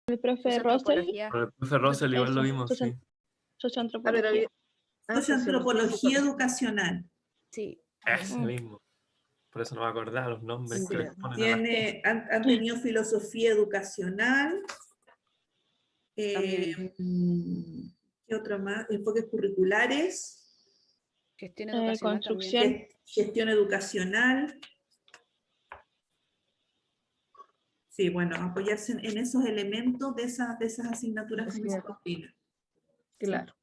El profe Russell, Con el profe Russell igual lo vimos, sí. socioantropología. Socioantropología educacional. Sí. Ese mismo. Por eso no me acordaba los nombres que les ponen a las cosas. Han tenido filosofía educacional. ¿Qué otro más? Enfoques curriculares. Gestión educacional construcción. también. Gestión educacional. Sí, bueno, apoyarse en esos elementos de esas asignaturas que se combinan. Claro.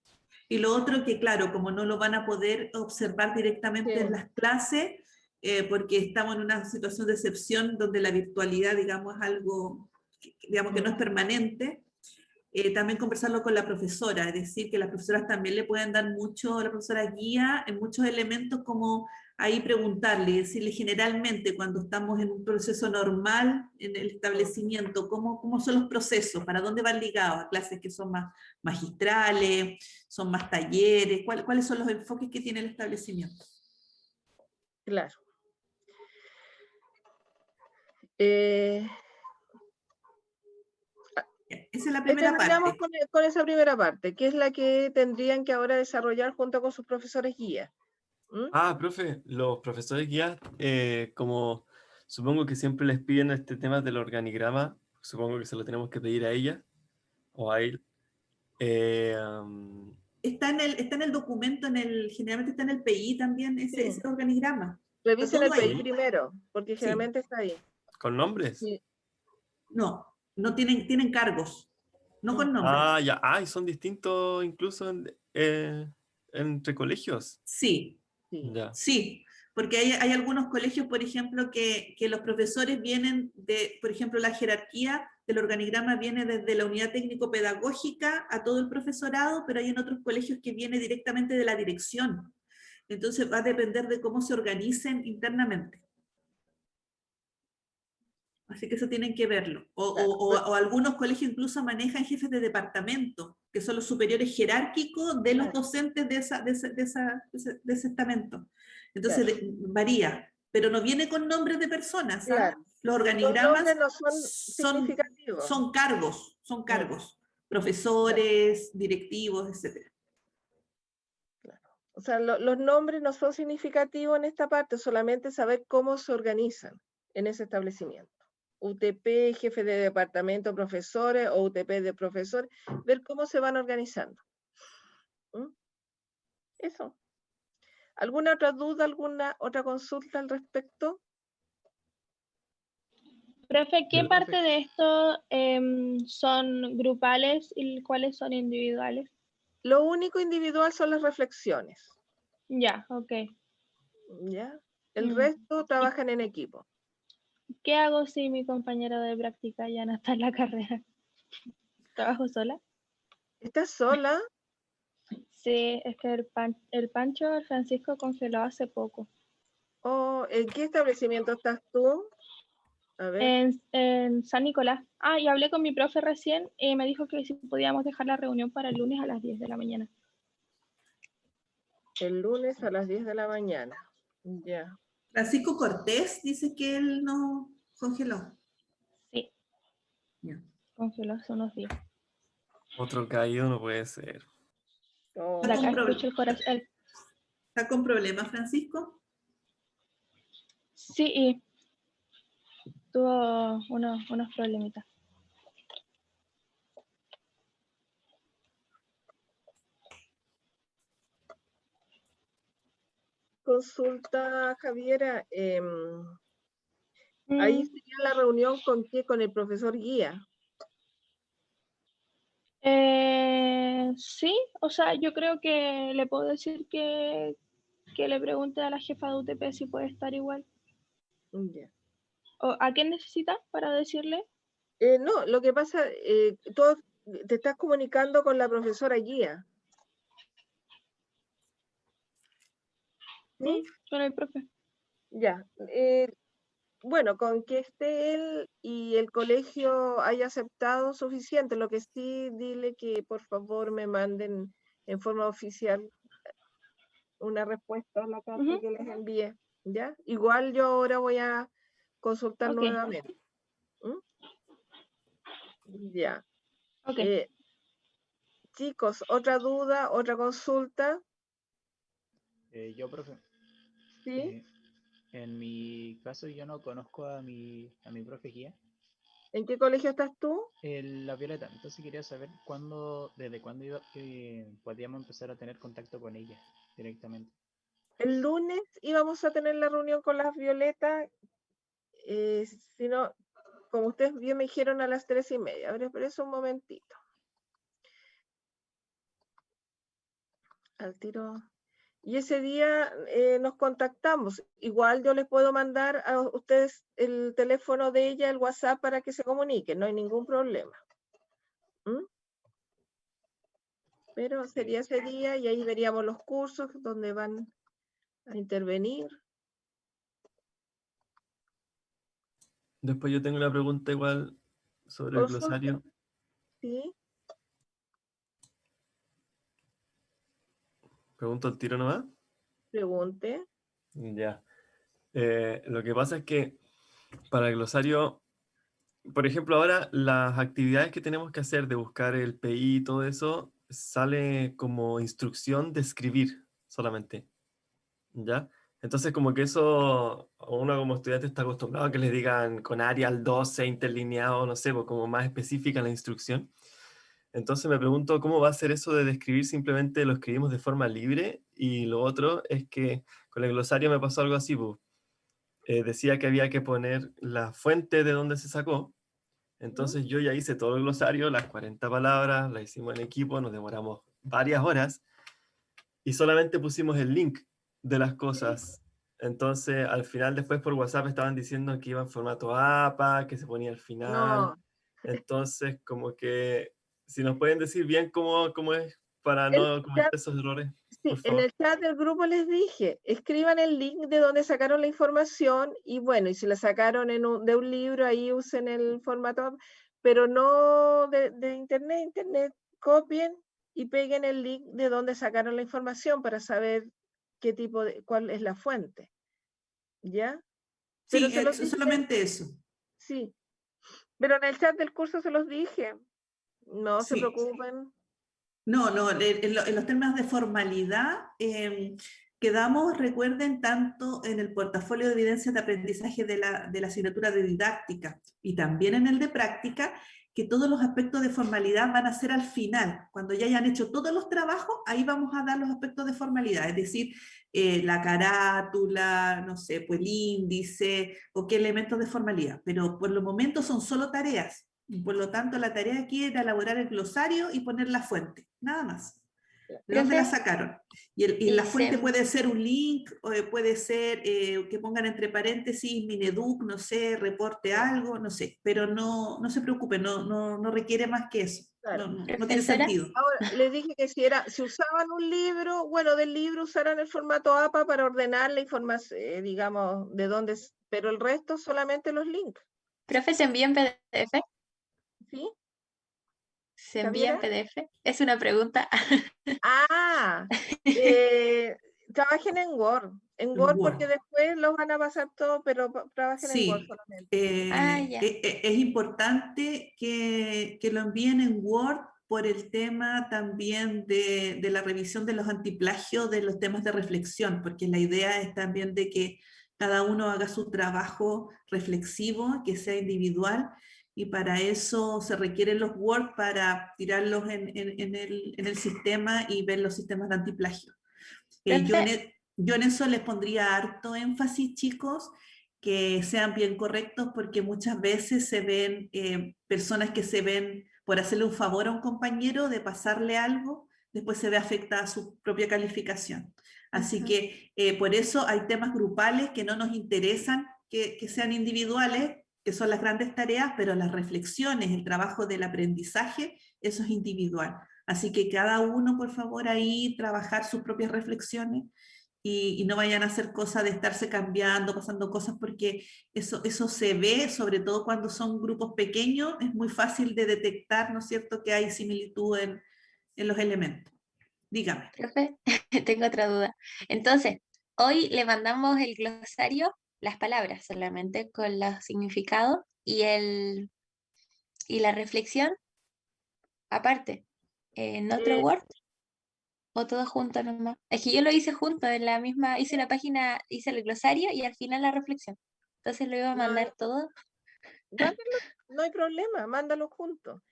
Y lo otro que, claro, como no lo van a poder observar directamente en las clases, porque estamos en una situación de excepción donde la virtualidad, digamos, es algo, digamos, que no es permanente, también conversarlo con la profesora, es decir, que las profesoras también le pueden dar mucho, la profesora guía en muchos elementos, como ahí preguntarle, decirle generalmente cuando estamos en un proceso normal en el establecimiento, ¿cómo son los procesos? ¿Para dónde van ligados? ¿A clases que son más magistrales? ¿Son más talleres? ¿Cuáles son los enfoques que tiene el establecimiento? Claro. Esa es la primera parte. Con esa primera parte, que es la que tendrían que ahora desarrollar junto con sus profesores guía. Profe, los profesores guías, como supongo que siempre les piden este tema del organigrama, supongo que se lo tenemos que pedir a ella o a él. Está en el documento, generalmente está en el PI también, ese organigrama. Revisen el PI primero, porque generalmente está ahí. ¿Con nombres? Sí. No tienen cargos, no con nombres. Ya, y son distintos incluso entre colegios. Sí, Ya. sí, porque hay algunos colegios, por ejemplo, que los profesores vienen de, por ejemplo, la jerarquía del organigrama viene desde la unidad técnico-pedagógica a todo el profesorado, pero hay en otros colegios que viene directamente de la dirección. Entonces va a depender de cómo se organicen internamente. Así que eso tienen que verlo. O algunos colegios incluso manejan jefes de departamento, que son los superiores jerárquicos de los docentes de ese estamento. Entonces varía, pero no viene con nombres de personas. Claro. Los organigramas no son significativos. Son cargos, profesores, directivos, etc. Claro. O sea, los nombres no son significativos en esta parte, solamente saber cómo se organizan en ese establecimiento. UTP, jefe de departamento, profesores, o UTP de profesores, ver cómo se van organizando. Eso. ¿Alguna otra duda, alguna otra consulta al respecto? Profe, ¿qué parte de esto son grupales y cuáles son individuales? Lo único individual son las reflexiones. Ya, ok. ¿Ya? El resto trabajan en equipo. ¿Qué hago si mi compañero de práctica ya no está en la carrera? ¿Trabajo sola? ¿Estás sola? Sí, es que el Pancho, el Francisco, congeló hace poco. ¿En qué establecimiento estás tú? A ver. En San Nicolás. Y hablé con mi profe recién y me dijo que si podíamos dejar la reunión para el lunes a las 10 de la mañana. El lunes a las 10 de la mañana. Ya. Francisco Cortés dice que él no congeló. Sí. Ya. Congeló hace unos días. Otro caído no puede ser. De acá escucho el corazón. ¿Está con problemas, Francisco? Sí, tuvo unos problemitas. Consulta, Javiera. Ahí sería la reunión con qué, con el profesor guía. Sí, o sea, yo creo que le puedo decir que le pregunte a la jefa de UTP si puede estar igual. Ya. ¿A qué necesita para decirle? No, lo que pasa, tú te estás comunicando con la profesora guía. ¿Sí? Con el profe. Ya. Bueno, con que esté él y el colegio haya aceptado suficiente, lo que sí, dile que por favor me manden en forma oficial una respuesta a la carta que les envié, ¿ya? Igual yo ahora voy a consultar nuevamente. Ya. Ok. Chicos, ¿otra duda, otra consulta? Yo, profe, ¿Sí? en mi caso yo no conozco a mi profe guía, ¿En qué colegio estás tú? la Violeta, entonces quería saber desde cuándo podíamos empezar a tener contacto con ella directamente. El lunes íbamos a tener la reunión con las Violetas, si no, como ustedes bien me dijeron, a las 3:30. A ver, espérense un momentito. Al tiro. Y ese día nos contactamos. Igual yo les puedo mandar a ustedes el teléfono de ella, el WhatsApp, para que se comuniquen, no hay ningún problema. ¿Mm? Pero sería ese día y ahí veríamos los cursos donde van a intervenir. Después yo tengo una pregunta igual sobre el Consulta. glosario. Sí, Pregunto el tiro nomás. pregunte. Ya. Lo que pasa es que para el glosario, por ejemplo, ahora las actividades que tenemos que hacer de buscar el PI y todo eso, sale como instrucción de escribir solamente. ¿Ya? Entonces como que eso, uno como estudiante está acostumbrado a que les digan con Arial 12 interlineado, no sé, pues como más específica la instrucción. Entonces me pregunto cómo va a ser eso de describir, simplemente lo escribimos de forma libre, y lo otro es que con el glosario me pasó algo así, pues. Decía que había que poner la fuente de donde se sacó, entonces yo ya hice todo el glosario, las 40 palabras, la hicimos en equipo, nos demoramos varias horas, y solamente pusimos el link de las cosas. Entonces al final después por WhatsApp estaban diciendo que iba en formato APA, que se ponía al final. No, Entonces como que si nos pueden decir bien cómo es para el no cometer esos errores, por sí, en favor. el chat del grupo les dije, escriban el link de donde sacaron la información y bueno, y si la sacaron de un libro, ahí usen el formato, pero no de internet, copien y peguen el link de donde sacaron la información para saber cuál es la fuente. ¿Ya? Pero Sí, se los dije, solamente eso. sí, pero en el chat del curso se los dije, no se Sí. preocupen. No, en los temas de formalidad, quedamos, recuerden, tanto en el portafolio de evidencias de aprendizaje de la asignatura de didáctica y también en el de práctica, que todos los aspectos de formalidad van a ser al final. Cuando ya hayan hecho todos los trabajos, ahí vamos a dar los aspectos de formalidad, es decir, la carátula, no sé, pues el índice o qué elementos de formalidad. Pero por los momentos son solo tareas. Y por lo tanto, la tarea aquí era elaborar el glosario y poner la fuente, nada más. ¿De dónde la Profe, sacaron? Y la fuente se- puede ser un link, o puede ser que pongan entre paréntesis Mineduc, no sé, reporte algo, no sé, pero no se preocupen, no requiere más que eso. Claro. No tiene profesora, sentido. Ahora, les dije que si usaban un libro, bueno, del libro usaran el formato APA para ordenar la información, digamos, de dónde pero el resto solamente los links, profe, ¿se envía en PDF? ¿sí? ¿Se envía en ¿Javiera? PDF? Es una pregunta. Ah, trabajen en En Word porque Word. después los van a pasar todo, pero trabajen en Word Sí, solamente. Ah, ya. es importante que lo envíen en Word por el tema también de la revisión de los antiplagios, de los temas de reflexión, porque la idea es también de que cada uno haga su trabajo reflexivo, que sea individual, y para eso se requieren los Word para tirarlos en el sistema y ver los sistemas de antiplagio. Profe, Yo en eso les pondría harto énfasis, chicos, que sean bien correctos, porque muchas veces se ven personas que se ven por hacerle un favor a un compañero de pasarle algo, después se ve afectada su propia calificación. Así ujú. que por eso hay temas grupales que no nos interesan que sean individuales, que son las grandes tareas, pero las reflexiones, el trabajo del aprendizaje, eso es individual. Así que cada uno, por favor, ahí trabajar sus propias reflexiones y no vayan a hacer cosas de estarse cambiando, pasando cosas, porque eso se ve, sobre todo cuando son grupos pequeños, es muy fácil de detectar, ¿no es cierto?, que hay similitud en los elementos. Dígame. Profe, tengo otra duda. Entonces, hoy le mandamos el glosario, las palabras solamente, con los significados y la reflexión aparte, en otro Eh, Word o todo junto nomás. Es que yo lo hice junto, en la misma, hice la página, hice el glosario y al final la reflexión. Entonces lo iba a no, mandar todo. mándalo, no hay problema, mándalo juntos.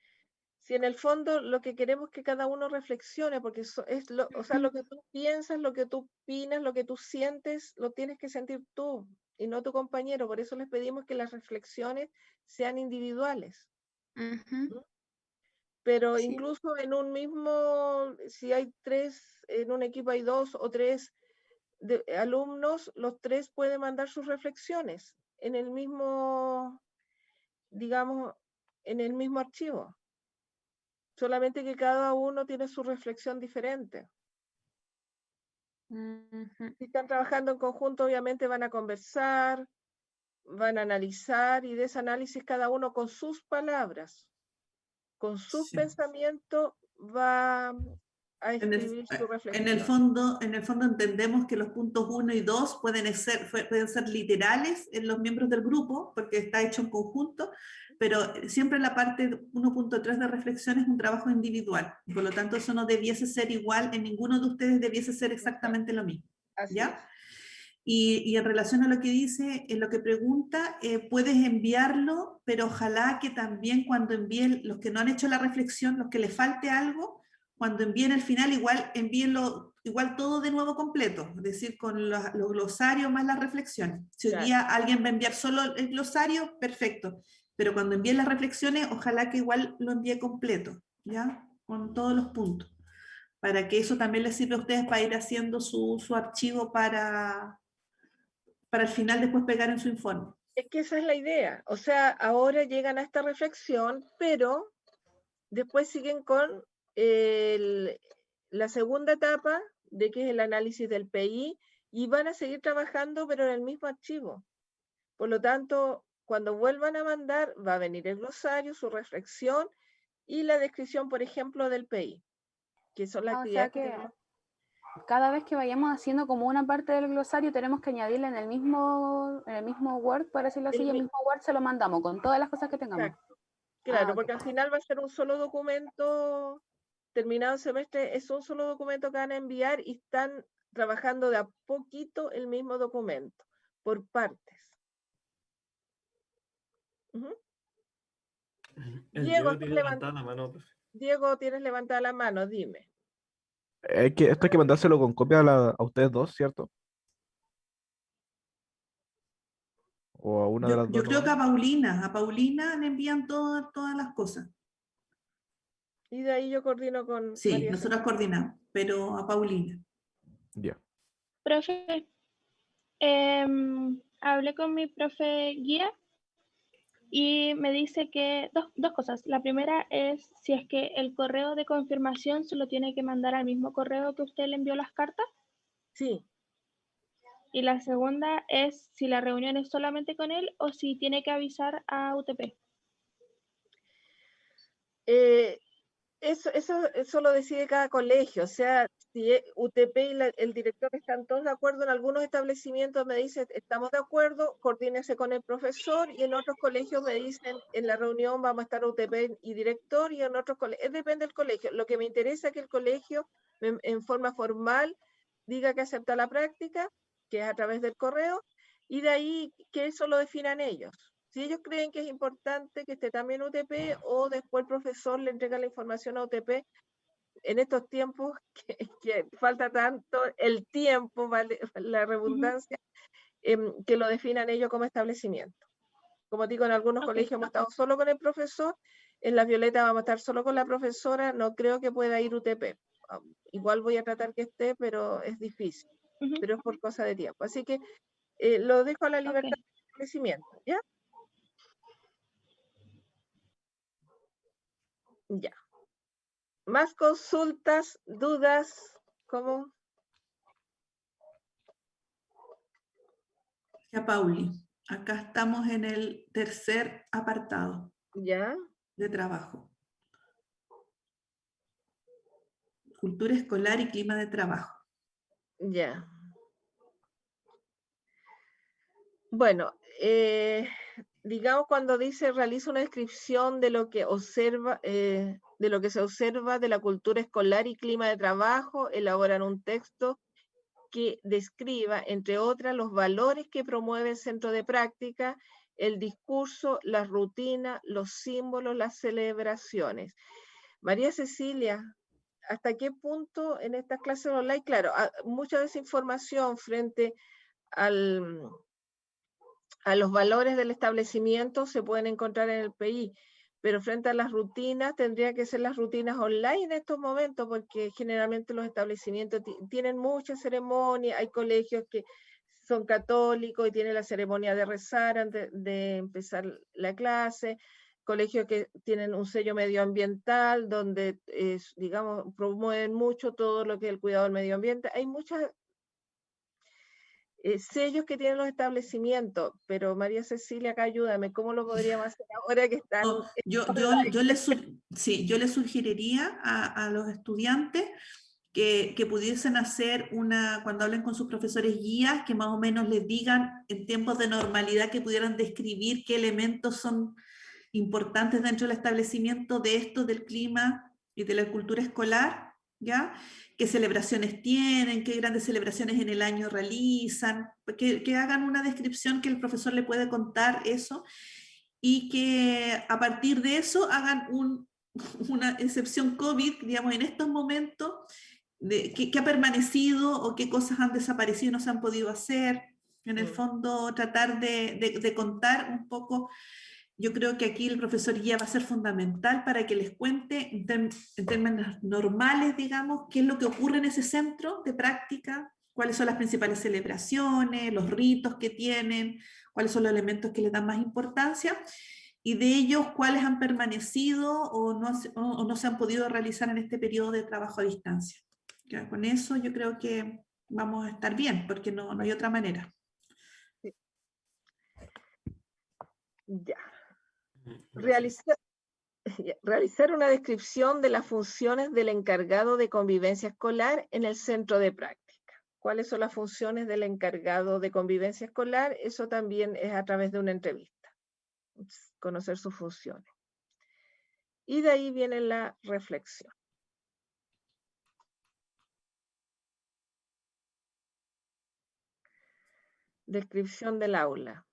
Si en el fondo lo que queremos es que cada uno reflexione, porque es o sea, lo que tú piensas, lo que tú opinas, lo que tú sientes, lo tienes que sentir tú y no tu compañero. Por eso les pedimos que las reflexiones sean individuales. Ujú, Pero sí. incluso en un mismo, si hay 3, en un equipo hay 2 o 3 alumnos, los 3 pueden mandar sus reflexiones en el mismo, digamos, en el mismo archivo. Solamente que cada uno tiene su reflexión diferente. Ujú, Si están trabajando en conjunto, obviamente van a conversar, van a analizar y de ese análisis cada uno con sus palabras, con sus Sí. pensamientos va a En escribir su en reflexión. el fondo entendemos que los puntos 1 y 2 pueden ser literales en los miembros del grupo, porque está hecho en conjunto, pero siempre la parte 1.3 de reflexión es un trabajo individual. Por lo tanto, eso no debiese ser igual, en ninguno de ustedes debiese ser exactamente lo mismo. Así ¿Ya? es. Y en relación a lo que dice, en lo que pregunta, puedes enviarlo, pero ojalá que también cuando envíen, los que no han hecho la reflexión, los que les falte algo, cuando envíen el final, igual envíenlo, igual todo de nuevo completo, es decir, con los glosarios más las reflexiones. Si hoy Claro. día alguien va a enviar solo el glosario, perfecto, pero cuando envíen las reflexiones, ojalá que igual lo envíe completo, ¿ya? Con todos los puntos, para que eso también les sirva a ustedes para ir haciendo su archivo para el final después pegar en su informe. Es que esa es la idea. O sea, ahora llegan a esta reflexión, pero después siguen con la segunda etapa, de que es el análisis del PI, y van a seguir trabajando, pero en el mismo archivo. Por lo tanto, cuando vuelvan a mandar, va a venir el glosario, su reflexión y la descripción, por ejemplo, del PI, que son las O sea actividades que que tenemos. cada vez que vayamos haciendo como una parte del glosario, tenemos que añadirle en el mismo Word, por decirlo así, y el mismo Word se lo mandamos con todas las cosas que tengamos. Exacto. Claro, Ok. porque al final va a ser un solo documento, terminado el semestre, es un solo documento que van a enviar y están trabajando de a poquito el mismo documento, por partes. Ujú. El Diego, Diego tiene levantada la mano, profe. Diego, tienes levantada la mano, dime. Que esto hay que mandárselo con copia a ustedes dos, ¿cierto? O a una de las Yo dos creo que nomás. a Paulina le envían todas las cosas. Y de ahí yo coordino con Sí, María nosotros Cecilia. coordinamos, pero a Paulina. Ya. Profe, hablé con mi profe guía y me dice que dos cosas. La primera es si es que el correo de confirmación se lo tiene que mandar al mismo correo que usted le envió las cartas. Sí, Y la segunda es si la reunión es solamente con él o si tiene que avisar a UTP. eh, eso lo decide cada colegio. O sea, si UTP y el director están todos de acuerdo, en algunos establecimientos me dicen, estamos de acuerdo, coordínese con el profesor, y en otros colegios me dicen, en la reunión vamos a estar UTP y director, y en otros colegios, depende del colegio. Lo que me interesa es que el colegio, en forma formal, diga que acepta la práctica, que es a través del correo, y de ahí que eso lo definan ellos. Si ellos creen que es importante que esté también UTP, o después el profesor le entrega la información a UTP, en estos tiempos que falta tanto el tiempo, vale la redundancia, que lo definan ellos como establecimiento. Como digo, en algunos Ok. colegios hemos estado solo con el profesor, en la Violeta vamos a estar solo con la profesora, no creo que pueda ir UTP. Igual voy a tratar que esté, pero es difícil, Ujú. pero es por cosa de tiempo. Así que lo dejo a la libertad Ok. del establecimiento, ¿ya? Ya. Más consultas, dudas, ¿cómo? Ya, Pauli, acá estamos en el tercer apartado ¿Ya? de trabajo. Cultura escolar y clima de trabajo. Ya. Bueno, digamos, cuando dice realiza una descripción de lo que observa, de lo que se observa de la cultura escolar y clima de trabajo, elaboran un texto que describa, entre otras, los valores que promueve el centro de práctica, el discurso, las rutinas, los símbolos, las celebraciones. María Cecilia, ¿hasta qué punto en estas clases online? Claro, mucha desinformación frente a los valores del establecimiento se pueden encontrar en el PI, pero frente a las rutinas, tendría que ser las rutinas online en estos momentos, porque generalmente los establecimientos tienen muchas ceremonias, hay colegios que son católicos y tienen la ceremonia de rezar antes de empezar la clase, colegios que tienen un sello medioambiental, donde, digamos, promueven mucho todo lo que es el cuidado del medio ambiente. Hay muchas sellos que tienen los establecimientos, pero María Cecilia, acá ayúdame, ¿cómo lo podríamos hacer ahora que están? No, yo le sugeriría a los estudiantes que pudiesen hacer cuando hablen con sus profesores guías, que más o menos les digan en tiempos de normalidad, que pudieran describir qué elementos son importantes dentro del establecimiento de esto, del clima y de la cultura escolar, ¿ya? ¿Qué celebraciones tienen? ¿Qué grandes celebraciones en el año realizan? Que hagan una descripción que el profesor le puede contar eso, y que a partir de eso hagan una excepción COVID, digamos, en estos momentos, de qué ha permanecido o qué cosas han desaparecido y no se han podido hacer. En el fondo, tratar de contar un poco. Yo creo que aquí el profesor guía va a ser fundamental para que les cuente en términos normales, digamos, qué es lo que ocurre en ese centro de práctica, cuáles son las principales celebraciones, los ritos que tienen, cuáles son los elementos que les dan más importancia, y de ellos cuáles han permanecido o no se han podido realizar en este periodo de trabajo a distancia. Ya, con eso yo creo que vamos a estar bien, porque no hay otra manera. Ya. Realizar una descripción de las funciones del encargado de convivencia escolar en el centro de práctica. ¿Cuáles son las funciones del encargado de convivencia escolar? Eso también es a través de una entrevista, conocer sus funciones. Y de ahí viene la reflexión. Descripción del aula.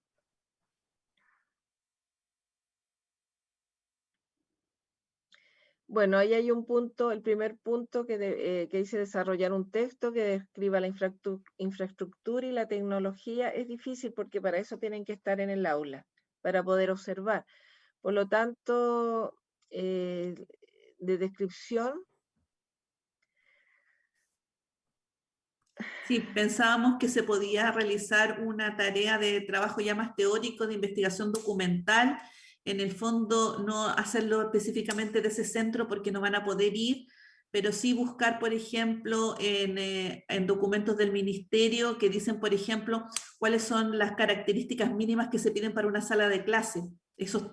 Bueno, ahí hay un punto, el primer punto que dice desarrollar un texto que describa la infraestructura y la tecnología. Es difícil porque para eso tienen que estar en el aula, para poder observar. Por lo tanto, de descripción. Sí, pensábamos que se podía realizar una tarea de trabajo ya más teórico, de investigación documental. En el fondo, no hacerlo específicamente de ese centro porque no van a poder ir, pero sí buscar, por ejemplo, en documentos del ministerio que dicen, por ejemplo, cuáles son las características mínimas que se piden para una sala de clase. Eso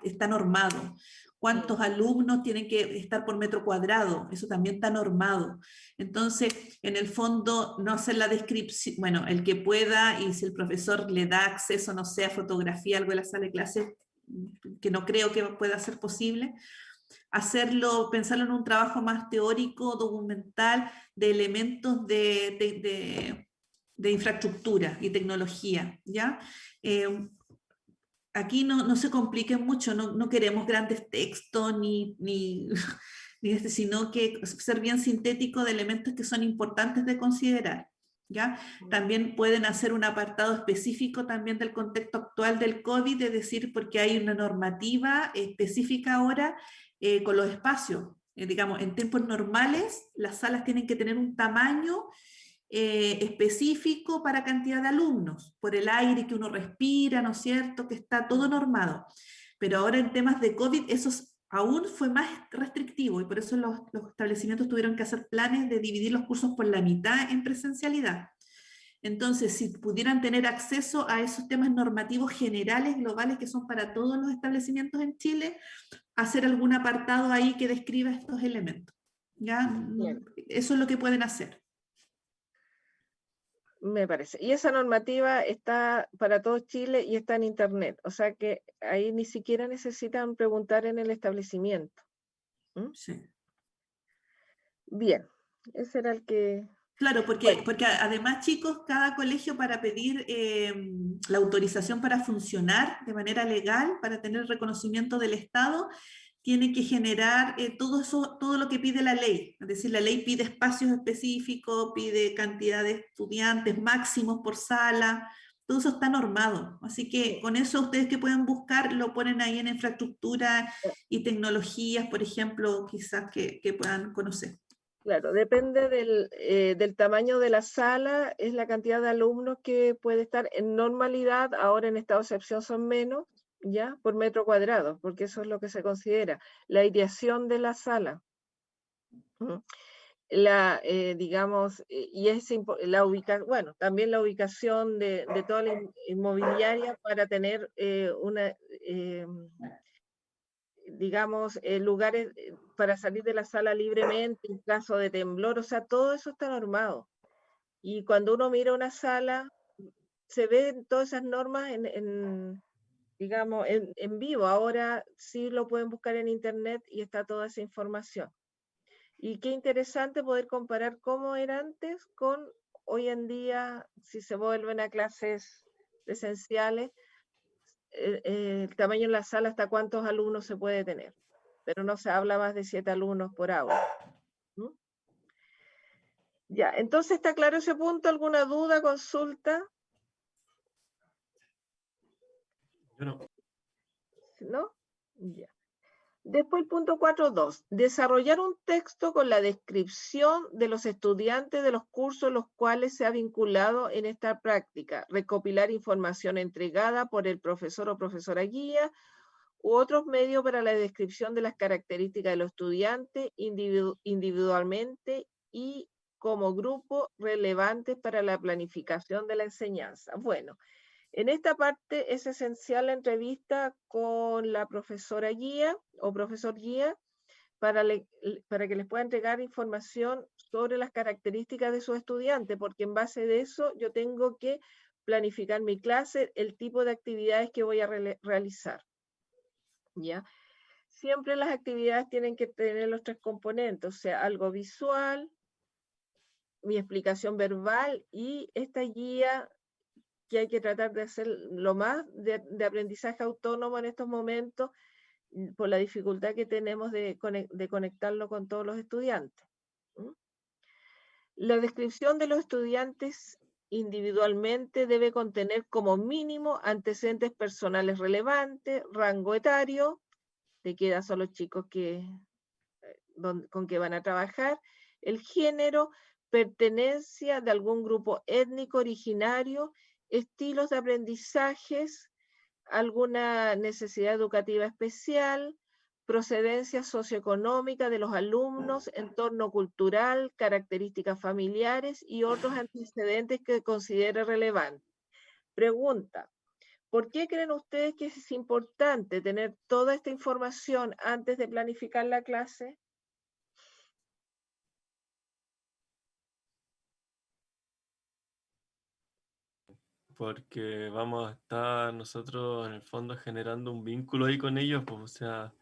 está normado. ¿Cuántos alumnos tienen que estar por metro cuadrado? Eso también está normado. Entonces, en el fondo, no hacer la descripción, bueno, el que pueda, y si el profesor le da acceso, no sé, a fotografía, algo de la sala de clase, que no creo que pueda ser posible, hacerlo, pensarlo en un trabajo más teórico, documental, de elementos de infraestructura y tecnología, ¿ya? Aquí no se compliquen mucho, no queremos grandes textos ni sino que ser bien sintético de elementos que son importantes de considerar. ¿Ya? También pueden hacer un apartado específico también del contexto actual del COVID, es decir, porque hay una normativa específica ahora con los espacios. Digamos, en tiempos normales las salas tienen que tener un tamaño específico para cantidad de alumnos, por el aire que uno respira, ¿no es cierto?, que está todo normado. Pero ahora en temas de COVID eso aún fue más restrictivo y por eso los establecimientos tuvieron que hacer planes de dividir los cursos por la mitad en presencialidad. Entonces, si pudieran tener acceso a esos temas normativos generales, globales, que son para todos los establecimientos en Chile, hacer algún apartado ahí que describa estos elementos. ¿Ya? Eso es lo que pueden hacer. Me parece. Y esa normativa está para todo Chile y está en internet. O sea que ahí ni siquiera necesitan preguntar en el establecimiento. ¿Mm? Sí. Bien, ese era el que... Claro, porque, Bueno, porque además, chicos, cada colegio para pedir la autorización para funcionar de manera legal, para tener el reconocimiento del Estado, tiene que generar todo eso, todo lo que pide la ley. Es decir, la ley pide espacios específicos, pide cantidad de estudiantes máximos por sala, todo eso está normado. Así que con eso ustedes que pueden buscar, lo ponen ahí en infraestructura y tecnologías, por ejemplo, quizás que puedan conocer. claro, depende del tamaño de la sala, es la cantidad de alumnos que puede estar en normalidad, ahora en estado de excepción son menos, ¿ya? Por metro cuadrado, porque eso es lo que se considera. La aireación de la sala. ¿Mm? Digamos, y es bueno, también la ubicación de toda la inmobiliaria para tener digamos, lugares para salir de la sala libremente en caso de temblor, o sea, todo eso está normado. Y cuando uno mira una sala, se ven todas esas normas digamos, en vivo. Ahora sí lo pueden buscar en internet y está toda esa información. Y qué interesante poder comparar cómo era antes con hoy en día, si se vuelven a clases presenciales, el tamaño de la sala, hasta cuántos alumnos se puede tener. Pero no se habla más de 7 alumnos por aula. ¿Mm? Ya, entonces está claro ese punto. ¿Alguna duda, consulta? Yo no. ¿No? Ya. Después el punto 4.2, desarrollar un texto con la descripción de los estudiantes de los cursos los cuales se ha vinculado en esta práctica, recopilar información entregada por el profesor o profesora guía u otros medios para la descripción de las características de los estudiantes individualmente y como grupo relevantes para la planificación de la enseñanza. Bueno, en esta parte es esencial la entrevista con la profesora guía o profesor guía para que les pueda entregar información sobre las características de sus estudiantes, porque en base de eso yo tengo que planificar mi clase, el tipo de actividades que voy a realizar. ¿Ya? Siempre las actividades tienen que tener los 3 componentes, o sea, algo visual, mi explicación verbal y esta guía que hay que tratar de hacer lo más de aprendizaje autónomo en estos momentos por la dificultad que tenemos de conectarlo con todos los estudiantes. ¿Mm? La descripción de los estudiantes individualmente debe contener como mínimo antecedentes personales relevantes, rango etario, de qué edad son los chicos con que van a trabajar, el género, pertenencia de algún grupo étnico originario, estilos de aprendizajes, alguna necesidad educativa especial, procedencia socioeconómica de los alumnos, entorno cultural, características familiares y otros antecedentes que considere relevantes. Pregunta, ¿por qué creen ustedes que es importante tener toda esta información antes de planificar la clase? Porque vamos a estar nosotros en el fondo generando un vínculo ahí con ellos, pues, o sea,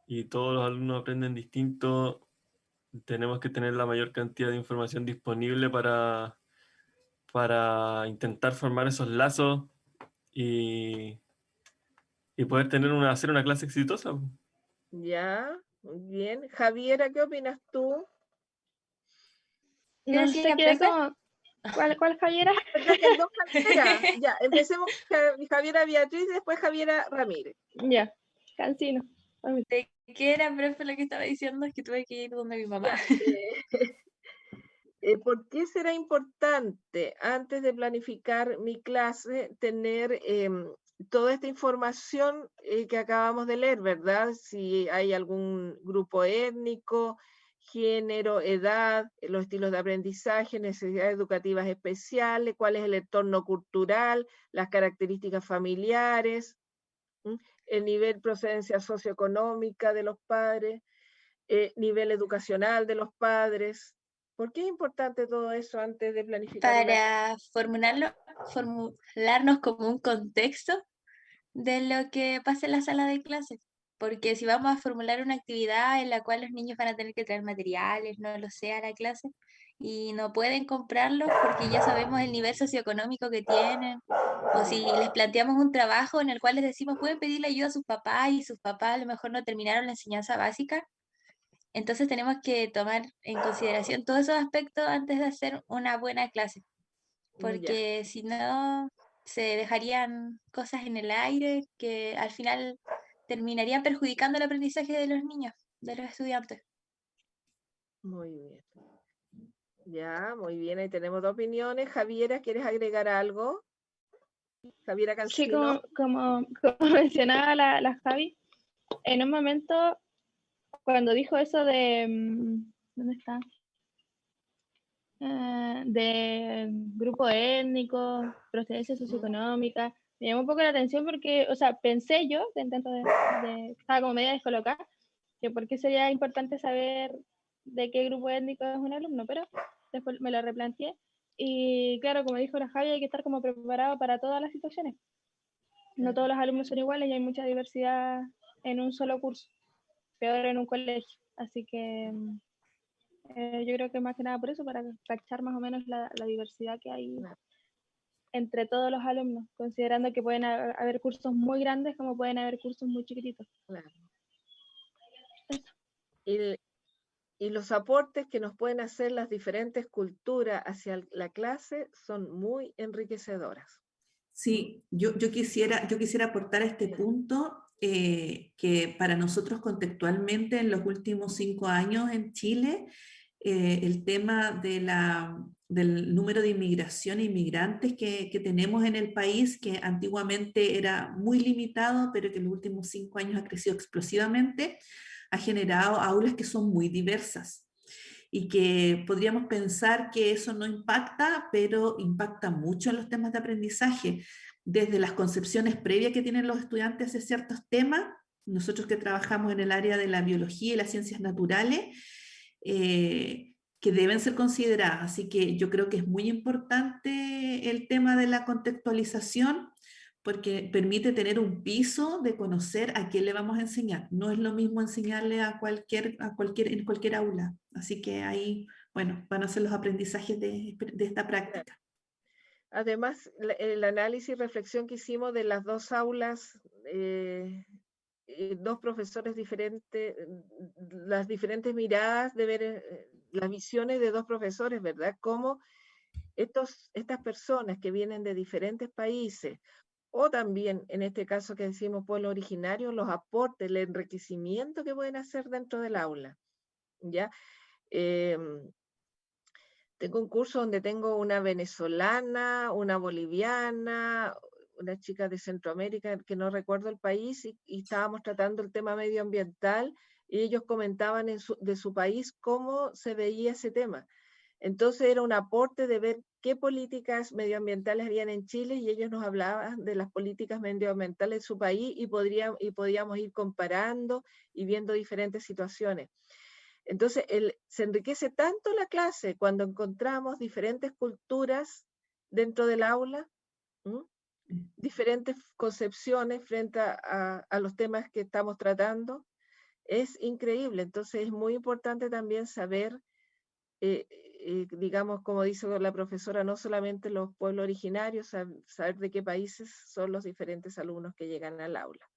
y todos los alumnos aprenden distinto, tenemos que tener la mayor cantidad de información disponible para intentar formar esos lazos y, y poder hacer una clase exitosa. Ya, muy bien. Javiera, ¿qué opinas tú? ¿Qué No decía, sé, quedé profe? como... ¿Cuál Javiera? ¿Verdad que hay 2 Javieras? Ya, empecemos con Javiera Beatriz y después Javiera Ramírez. Ya, Cancino. ¿De qué era, profe, lo que estaba diciendo? Es que tuve que ir donde mi mamá. ¿Por qué será importante antes de planificar mi clase tener toda esta información que acabamos de leer, ¿verdad? Si hay algún grupo étnico, género, edad, los estilos de aprendizaje, necesidades educativas especiales, cuál es el entorno cultural, las características familiares, el nivel de procedencia socioeconómica de los padres, nivel educacional de los padres. ¿Por qué es importante todo eso antes de planificar una? Para formularnos como un contexto de lo que pasa en la sala de clases. Porque si vamos a formular una actividad en la cual los niños van a tener que traer materiales, no lo sé, a la clase, y no pueden comprarlos porque ya sabemos el nivel socioeconómico que tienen, o si les planteamos un trabajo en el cual les decimos pueden pedirle ayuda a sus papás y sus papás a lo mejor no terminaron la enseñanza básica, entonces tenemos que tomar en consideración todos esos aspectos antes de hacer una buena clase, Ya, porque si no se dejarían cosas en el aire que al final terminarían perjudicando el aprendizaje de los niños, de los estudiantes. muy bien. Ya, muy bien, ahí tenemos 2 opiniones. Javiera, ¿quieres agregar algo? Javiera Sí, Cancino. como mencionaba la Javi, en un momento cuando dijo eso de, ¿dónde está? De grupo étnico, procedencia socioeconómica, me llamó un poco la atención porque, o sea, pensé yo, estaba como media descolocada, que por qué sería importante saber de qué grupo étnico es un alumno, pero después me lo replanteé. Y claro, como dijo la Javi, hay que estar como preparado para todas las situaciones. No todos los alumnos son iguales y hay mucha diversidad en un solo curso, peor en un colegio. Así que yo creo que más que nada por eso, para cachar más o menos la diversidad que hay entre todos los alumnos, considerando que pueden haber cursos muy grandes como pueden haber cursos muy chiquititos. Claro. Eso. Y los aportes que nos pueden hacer las diferentes culturas hacia la clase son muy enriquecedoras. Sí, yo quisiera aportar a este punto que para nosotros contextualmente en los últimos 5 años en Chile, el tema del número de inmigración e inmigrantes que tenemos en el país, que antiguamente era muy limitado, pero que en los últimos 5 años ha crecido explosivamente, ha generado aulas que son muy diversas y que podríamos pensar que eso no impacta, pero impacta mucho en los temas de aprendizaje, desde las concepciones previas que tienen los estudiantes de ciertos temas, nosotros que trabajamos en el área de la biología y las ciencias naturales, que deben ser consideradas. Así que yo creo que es muy importante el tema de la contextualización, porque permite tener un piso de conocer a qué le vamos a enseñar. No es lo mismo enseñarle en cualquier aula. Así que ahí, bueno, van a ser los aprendizajes de esta práctica. Además, el análisis y reflexión que hicimos de las 2 aulas, 2 profesores diferentes, las diferentes miradas de ver las visiones de 2 profesores, ¿verdad? Cómo estas personas que vienen de diferentes países, o también en este caso que decimos pueblo originario, los aportes, el enriquecimiento que pueden hacer dentro del aula, ¿ya? Tengo un curso donde tengo una venezolana, una boliviana, una chica de Centroamérica, que no recuerdo el país, y estábamos tratando el tema medioambiental, y ellos comentaban de su país cómo se veía ese tema. Entonces era un aporte de ver qué políticas medioambientales habían en Chile, y ellos nos hablaban de las políticas medioambientales de su país, y podíamos ir comparando y viendo diferentes situaciones. Entonces, se enriquece tanto la clase cuando encontramos diferentes culturas dentro del aula, diferentes concepciones frente a los temas que estamos tratando. Es increíble. Entonces, es muy importante también saber, digamos, como dice la profesora, no solamente los pueblos originarios, saber de qué países son los diferentes alumnos que llegan al aula.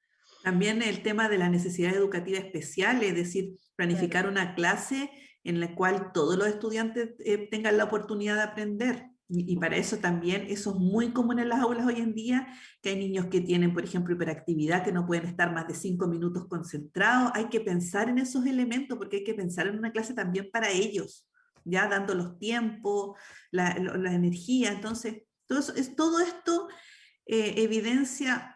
También el tema de la necesidad educativa especial, es decir, planificar una clase en la cual todos los estudiantes tengan la oportunidad de aprender. Y para eso también, eso es muy común en las aulas hoy en día, que hay niños que tienen, por ejemplo, hiperactividad, que no pueden estar más de 5 minutos concentrados. Hay que pensar en esos elementos, porque hay que pensar en una clase también para ellos, ya dando los tiempos, la energía. Entonces, todo esto evidencia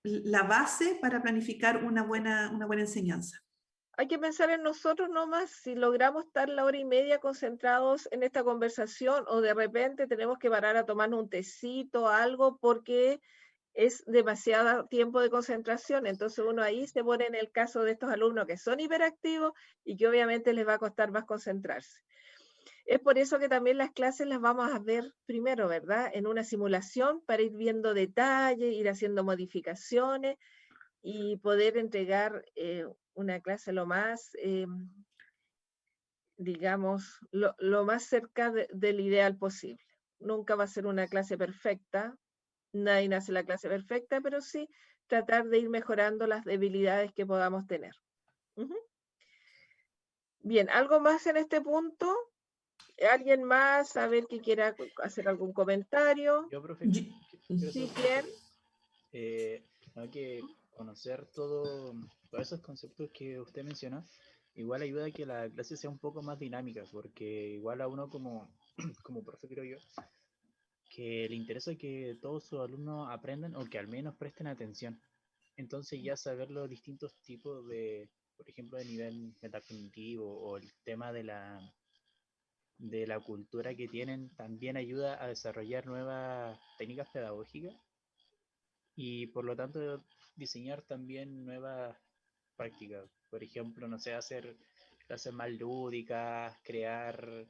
la base para planificar una buena enseñanza. Hay que pensar en nosotros nomás, si logramos estar la hora y media concentrados en esta conversación, o de repente tenemos que parar a tomarnos un tecito o algo porque es demasiado tiempo de concentración. Entonces uno ahí se pone en el caso de estos alumnos que son hiperactivos y que obviamente les va a costar más concentrarse. Es por eso que también las clases las vamos a ver primero, ¿verdad? En una simulación para ir viendo detalles, ir haciendo modificaciones y poder entregar una clase lo más, digamos, lo más cerca del ideal posible. Nunca va a ser una clase perfecta, nadie hace la clase perfecta, pero sí tratar de ir mejorando las debilidades que podamos tener. Ujú. Bien, ¿algo más en este punto? ¿Alguien más? A ver que quiera hacer algún comentario. Yo, profe, Yo- quiero Sí, saber, ¿quién? hay que conocer todos esos conceptos que usted menciona. Igual ayuda a que la clase sea un poco más dinámica, porque igual a uno como, como profe, creo yo, que le interesa que todos sus alumnos aprendan o que al menos presten atención. Entonces ya saber los distintos tipos de, por ejemplo, de nivel metacognitivo o el tema de la cultura que tienen, también ayuda a desarrollar nuevas técnicas pedagógicas y por lo tanto diseñar también nuevas prácticas. Por ejemplo, no sé, hacer clases más lúdicas, crear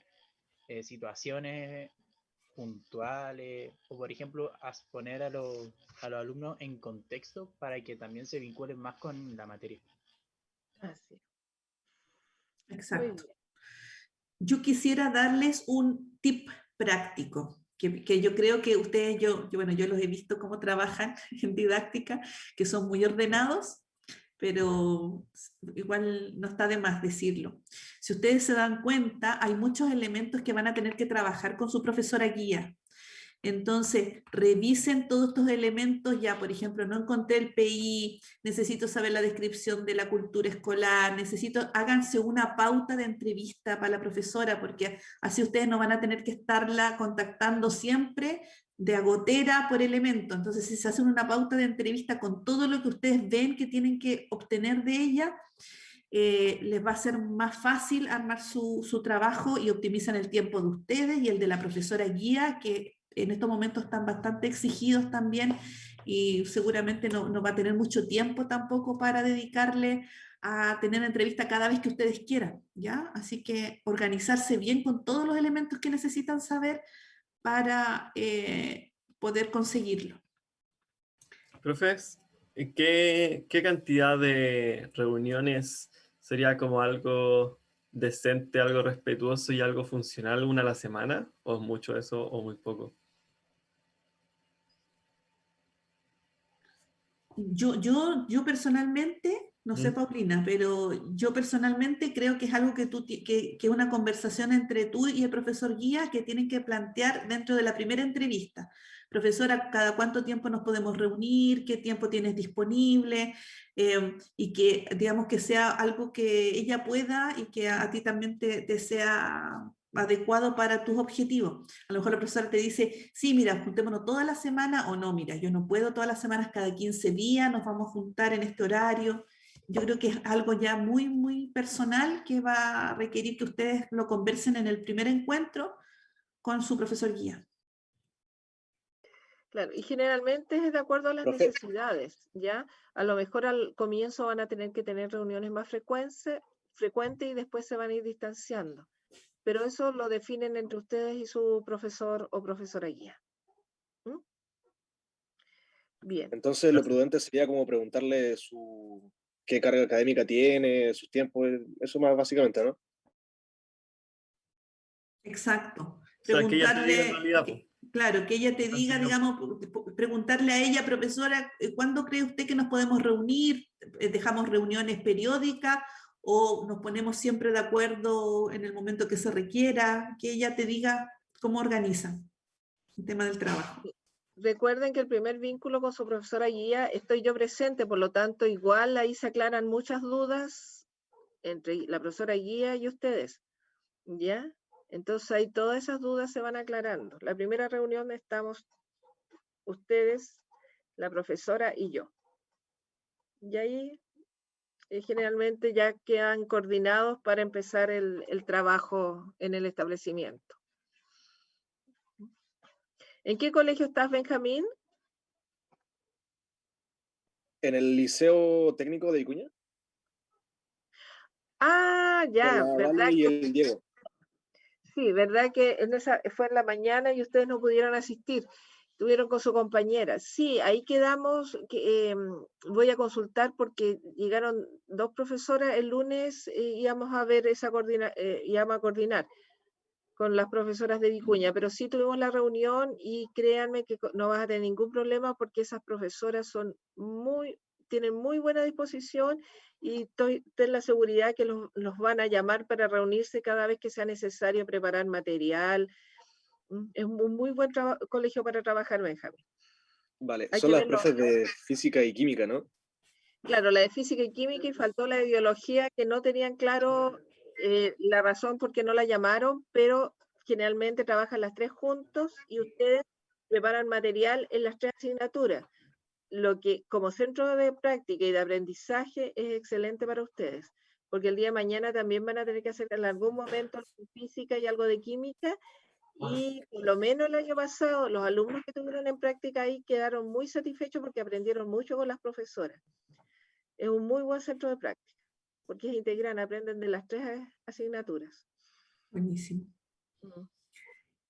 situaciones puntuales o por ejemplo poner a los alumnos en contexto para que también se vinculen más con la materia. Así. Muy Exacto. bien. Yo quisiera darles un tip práctico, que yo creo que ustedes, bueno, yo los he visto cómo trabajan en didáctica, que son muy ordenados, pero igual no está de más decirlo. Si ustedes se dan cuenta, hay muchos elementos que van a tener que trabajar con su profesora guía. Entonces, revisen todos estos elementos, ya por ejemplo, no encontré el PI, necesito saber la descripción de la cultura escolar, háganse una pauta de entrevista para la profesora, porque así ustedes no van a tener que estarla contactando siempre de agotera por elemento. Entonces, si se hacen una pauta de entrevista con todo lo que ustedes ven que tienen que obtener de ella, les va a ser más fácil armar su trabajo y optimizan el tiempo de ustedes y el de la profesora guía, que en estos momentos están bastante exigidos también y seguramente no va a tener mucho tiempo tampoco para dedicarle a tener entrevista cada vez que ustedes quieran, ¿ya? Así que organizarse bien con todos los elementos que necesitan saber para poder conseguirlo. Profes, ¿qué cantidad de reuniones sería como algo decente, algo respetuoso y algo funcional, una a la semana? ¿O es mucho eso o muy poco? Yo personalmente, no sé, ¿Mm? Paulina, pero yo personalmente creo que es algo que una conversación entre tú y el profesor guía que tienen que plantear dentro de la primera entrevista. Profesora, ¿cada cuánto tiempo nos podemos reunir? ¿Qué tiempo tienes disponible? Y que, digamos, que sea algo que ella pueda y que a ti también te sea adecuado para tus objetivos. A lo mejor la profesora te dice, sí, mira, juntémonos toda la semana, o no, mira, yo no puedo todas las semanas, cada 15 días nos vamos a juntar en este horario. Yo creo que es algo ya muy, muy personal que va a requerir que ustedes lo conversen en el primer encuentro con su profesor guía. Claro, y generalmente es de acuerdo a las Profe, necesidades, ¿ya? A lo mejor al comienzo van a tener que tener reuniones más frecuentes y después se van a ir distanciando. Pero eso lo definen entre ustedes y su profesor o profesora guía. ¿Mm? Bien, entonces lo prudente sería como preguntarle qué carga académica tiene, sus tiempos, eso más básicamente, ¿no? Exacto. O sea, que ella te diga en realidad, pues. Claro, que ella te Tan diga, sencillo. digamos, preguntarle a ella, profesora, ¿cuándo cree usted que nos podemos reunir? ¿Dejamos reuniones periódicas o nos ponemos siempre de acuerdo en el momento que se requiera? Que ella te diga cómo organizan el tema del trabajo. recuerden que el primer vínculo con su profesora guía estoy yo presente, por lo tanto, igual ahí se aclaran muchas dudas entre la profesora guía y ustedes, ¿ya? Entonces ahí todas esas dudas se van aclarando. La primera reunión estamos ustedes, la profesora y yo. Y ahí generalmente ya quedan coordinados para empezar el trabajo en el establecimiento. ¿En qué colegio estás, Benjamín? En el Liceo Técnico de Vicuña, Ah, con ya, la ¿verdad Vale y que el Diego. Sí, verdad que fue en la mañana y ustedes no pudieron asistir, estuvieron con su compañera. Sí, ahí quedamos, voy a consultar porque llegaron 2 profesoras el lunes y íbamos a ver íbamos a coordinar con las profesoras de Vicuña, pero sí tuvimos la reunión y créanme que no vas a tener ningún problema porque esas profesoras tienen muy buena disposición y ten la seguridad que los van a llamar para reunirse cada vez que sea necesario preparar material. Es un muy buen colegio para trabajar, Benjamín. Vale, Hay son que las verlo. profes de física y química, ¿no? Claro, la de física y química y faltó la de biología, que no tenían claro la razón por qué no la llamaron, pero generalmente trabajan las 3 juntos y ustedes preparan material en las 3 asignaturas, lo que como centro de práctica y de aprendizaje es excelente para ustedes, porque el día de mañana también van a tener que hacer en algún momento física y algo de química, y por lo menos el año pasado los alumnos que tuvieron en práctica ahí quedaron muy satisfechos porque aprendieron mucho con las profesoras. Es un muy buen centro de práctica, porque es integral, aprenden de las 3 asignaturas. Buenísimo. Mm.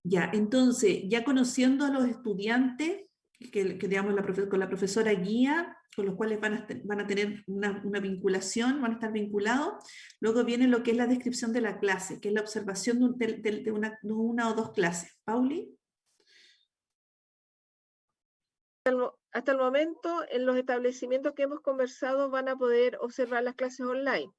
Ya, entonces, ya conociendo a los estudiantes, que digamos con la profesora guía, con los cuales van a tener una vinculación, van a estar vinculados, luego viene lo que es la descripción de la clase, que es la observación de una o 2 clases. Pauli. Hasta el momento, en los establecimientos que hemos conversado van a poder observar las clases online.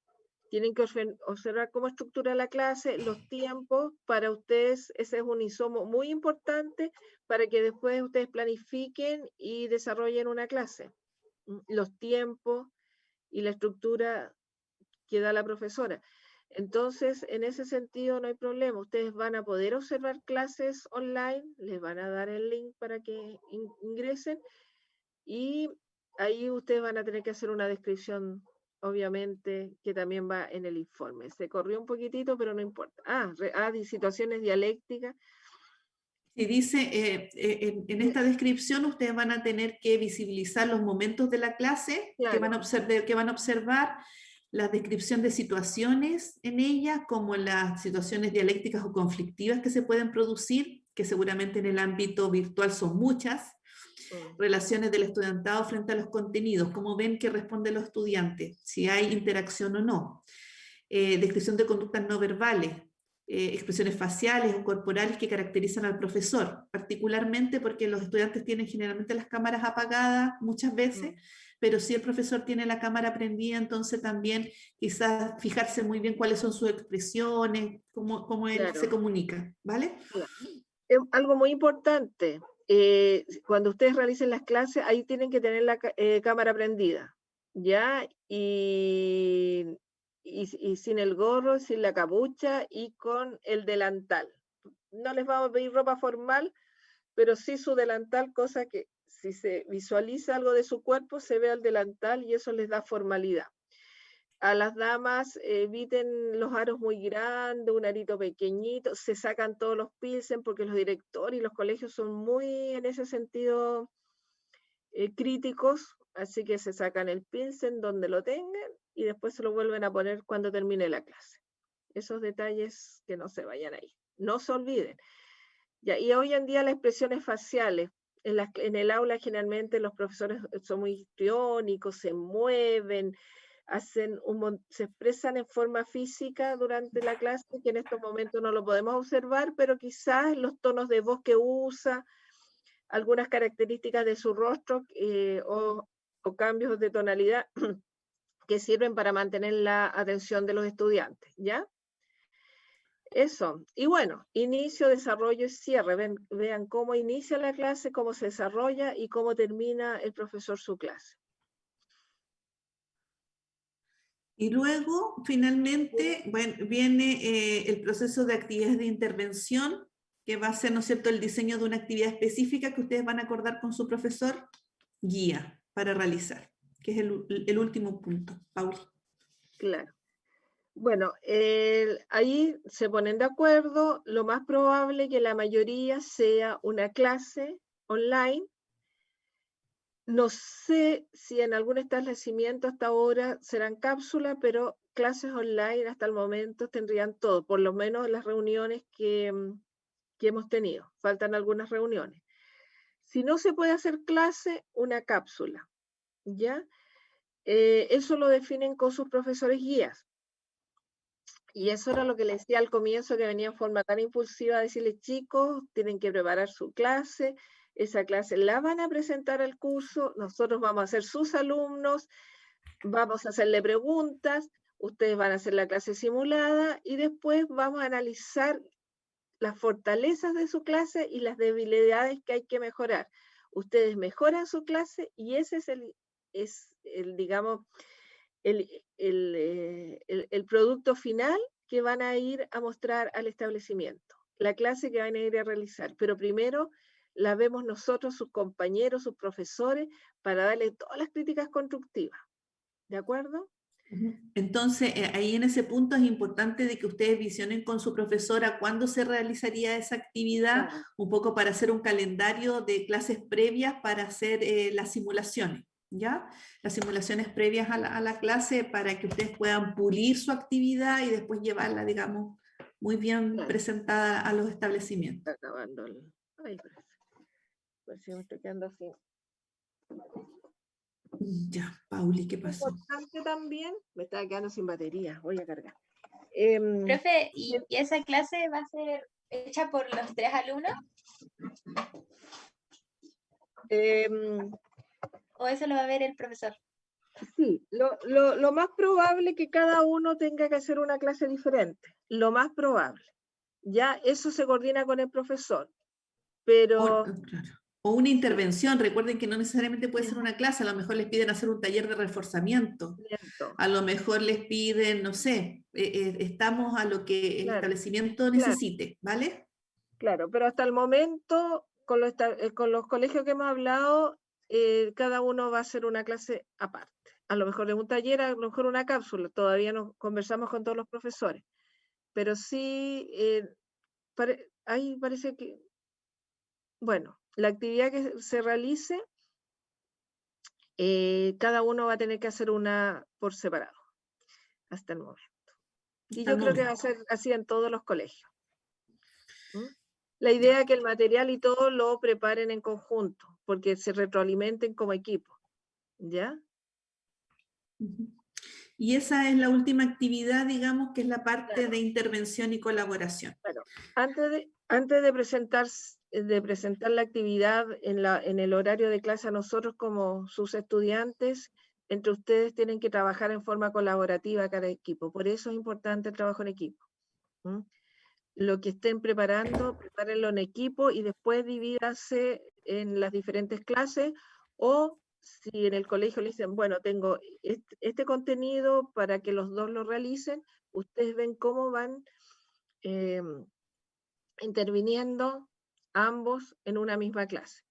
Tienen que observar cómo estructura la clase, los tiempos. Para ustedes ese es un insumo muy importante para que después ustedes planifiquen y desarrollen una clase. Los tiempos y la estructura que da la profesora. Entonces, en ese sentido no hay problema. Ustedes van a poder observar clases online, les van a dar el link para que ingresen y ahí ustedes van a tener que hacer una descripción, obviamente, que también va en el informe. Se corrió un poquitito, pero no importa. Situaciones dialécticas. Y dice, en esta descripción ustedes van a tener que visibilizar los momentos de la clase, Claro. que van a observar, la descripción de situaciones en ella, como las situaciones dialécticas o conflictivas que se pueden producir, que seguramente en el ámbito virtual son muchas, relaciones del estudiantado frente a los contenidos, cómo ven que responden los estudiantes, si hay interacción o no, descripción de conductas no verbales, expresiones faciales o corporales que caracterizan al profesor, particularmente porque los estudiantes tienen generalmente las cámaras apagadas muchas veces, pero si el profesor tiene la cámara prendida, entonces también quizás fijarse muy bien cuáles son sus expresiones, cómo él Claro. se comunica, ¿vale? Algo muy importante, cuando ustedes realicen las clases, ahí tienen que tener la cámara prendida, ¿ya? Y sin el gorro, sin la capucha y con el delantal. No les vamos a pedir ropa formal, pero sí su delantal, cosa que si se visualiza algo de su cuerpo, se ve el delantal y eso les da formalidad. A las damas eviten los aros muy grandes, un arito pequeñito, se sacan todos los pilsen porque los directores y los colegios son muy en ese sentido críticos, así que se sacan el pilsen donde lo tengan y después se lo vuelven a poner cuando termine la clase. Esos detalles que no se vayan ahí, no se olviden. Ya, y hoy en día las expresiones faciales, en el aula generalmente los profesores son muy histriónicos, se mueven, se expresan en forma física durante la clase, que en estos momentos no lo podemos observar, pero quizás los tonos de voz que usa, algunas características de su rostro o cambios de tonalidad que sirven para mantener la atención de los estudiantes, ¿ya? Eso. Y bueno, inicio, desarrollo y cierre. Vean cómo inicia la clase, cómo se desarrolla y cómo termina el profesor su clase. Y luego, finalmente, bueno, viene el proceso de actividades de intervención, que va a ser, ¿no es cierto?, el diseño de una actividad específica que ustedes van a acordar con su profesor guía para realizar, que es el último punto. Pauli. Claro. Bueno, ahí se ponen de acuerdo. Lo más probable es que la mayoría sea una clase online. No sé si en algún establecimiento hasta ahora serán cápsulas, pero clases online hasta el momento tendrían todo, por lo menos las reuniones que hemos tenido. Faltan algunas reuniones. Si no se puede hacer clase, una cápsula, ¿ya? Eso lo definen con sus profesores guías. Y eso era lo que les decía al comienzo, que venía en forma tan impulsiva a decirles, chicos, tienen que preparar su clase, esa clase la van a presentar al curso, nosotros vamos a ser sus alumnos, vamos a hacerle preguntas, ustedes van a hacer la clase simulada y después vamos a analizar las fortalezas de su clase y las debilidades que hay que mejorar. Ustedes mejoran su clase y ese es el digamos, el producto final que van a ir a mostrar al establecimiento, la clase que van a ir a realizar. Pero primero la vemos nosotros, sus compañeros, sus profesores, para darle todas las críticas constructivas. ¿De acuerdo? Entonces, ahí en ese punto es importante de que ustedes visionen con su profesora cuándo se realizaría esa actividad, Claro. un poco para hacer un calendario de clases previas para hacer las simulaciones, ¿ya? Las simulaciones previas a la clase para que ustedes puedan pulir su actividad y después llevarla, digamos, muy bien Claro. presentada a los establecimientos. Está acabando el... Ay, pues si me estoy quedando así. Ya, Pauli, ¿qué pasó? Importante también, me estaba quedando sin batería, voy a cargar. Profe, ¿y esa clase va a ser hecha por los 3 alumnos? ¿O eso lo va a ver el profesor? Sí, lo más probable es que cada uno tenga que hacer una clase diferente, lo más probable. Ya eso se coordina con el profesor, pero... O una intervención, recuerden que no necesariamente puede ser una clase, a lo mejor les piden hacer un taller de reforzamiento, a lo mejor les piden, no sé, estamos a lo que el establecimiento necesite, ¿vale? Claro, pero hasta el momento, con los colegios que hemos hablado, cada uno va a hacer una clase aparte. A lo mejor es un taller, a lo mejor una cápsula, todavía no conversamos con todos los profesores, pero sí, ahí parece que, bueno, la actividad que se realice, cada uno va a tener que hacer una por separado, hasta el momento. Y yo creo que va a ser así en todos los colegios. La idea es que el material y todo lo preparen en conjunto, porque se retroalimenten como equipo, ¿ya? Y esa es la última actividad, digamos, que es la parte de intervención y colaboración. Claro. Antes de presentar la actividad en el horario de clase a nosotros como sus estudiantes, entre ustedes tienen que trabajar en forma colaborativa cada equipo. Por eso es importante el trabajo en equipo. Lo que estén preparando, prepárenlo en equipo y después divídanse en las diferentes clases, o si en el colegio le dicen, bueno, tengo este contenido para que los dos lo realicen, ustedes ven cómo van interviniendo ambos en una misma clase.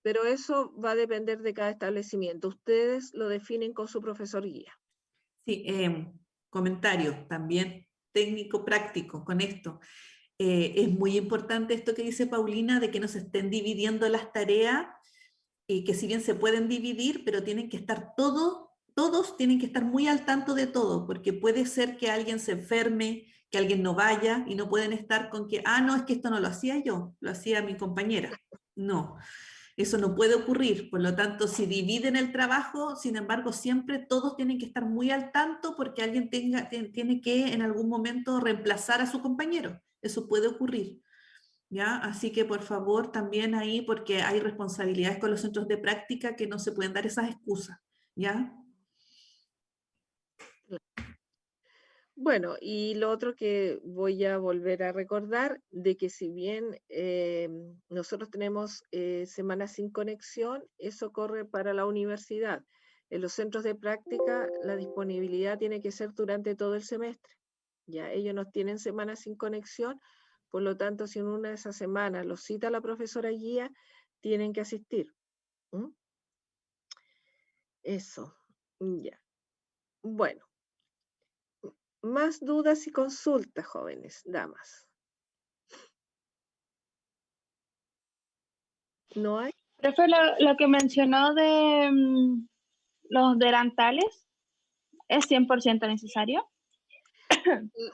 Pero eso va a depender de cada establecimiento. Ustedes lo definen con su profesor guía. Sí, comentario también técnico práctico con esto. Es muy importante esto que dice Paulina, de que no se estén dividiendo las tareas, y que si bien se pueden dividir, pero tienen que estar todos tienen que estar muy al tanto de todo, porque puede ser que alguien se enferme, que alguien no vaya, y no pueden estar con que, no, es que esto no lo hacía yo, lo hacía mi compañera. No, eso no puede ocurrir. Por lo tanto, si dividen el trabajo, sin embargo, siempre todos tienen que estar muy al tanto, porque alguien tiene que en algún momento reemplazar a su compañero. Eso puede ocurrir, ¿ya? Así que por favor también ahí, porque hay responsabilidades con los centros de práctica que no se pueden dar esas excusas, ¿ya? Bueno, y lo otro que voy a volver a recordar, de que si bien nosotros tenemos semanas sin conexión, eso corre para la universidad. En los centros de práctica, la disponibilidad tiene que ser durante todo el semestre. Ya ellos no tienen semanas sin conexión, por lo tanto, si en una de esas semanas los cita la profesora guía, tienen que asistir. Eso, ya. Bueno. Más dudas y consultas, jóvenes, damas. ¿No hay? Profe, lo que mencionó de los delantales, ¿Es 100% necesario?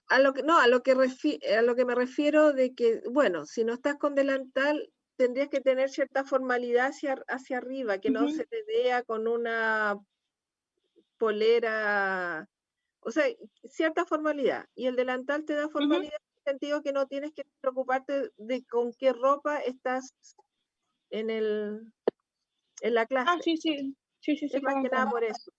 A lo que, no, a lo que me refiero de que, bueno, si no estás con delantal, tendrías que tener cierta formalidad hacia arriba, que no se te vea con una polera, o sea, cierta formalidad. Y el delantal te da formalidad en el sentido que no tienes que preocuparte de con qué ropa estás en la clase. Ah, sí, Es más que nada por eso.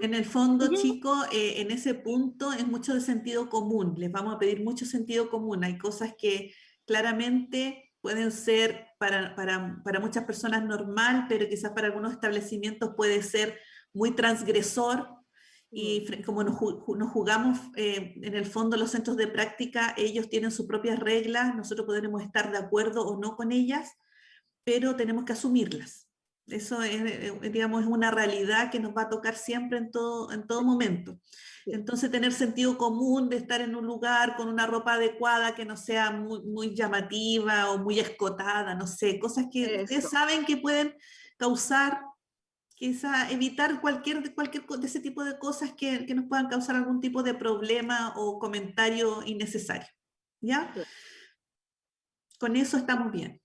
En el fondo, chicos, en ese punto es mucho de sentido común. Les vamos a pedir mucho sentido común. Hay cosas que claramente pueden ser para muchas personas normal, pero quizás para algunos establecimientos puede ser muy transgresor. Y como nos jugamos, en el fondo los centros de práctica, ellos tienen sus propias reglas, nosotros podremos estar de acuerdo o no con ellas, pero tenemos que asumirlas. Eso es, digamos, es una realidad que nos va a tocar siempre en todo momento. Entonces, tener sentido común de estar en un lugar con una ropa adecuada que no sea muy llamativa o muy escotada, no sé, cosas que ustedes saben que pueden causar, quizá evitar cualquier de ese tipo de cosas que nos puedan causar algún tipo de problema o comentario innecesario. ¿Ya? Con eso estamos bien.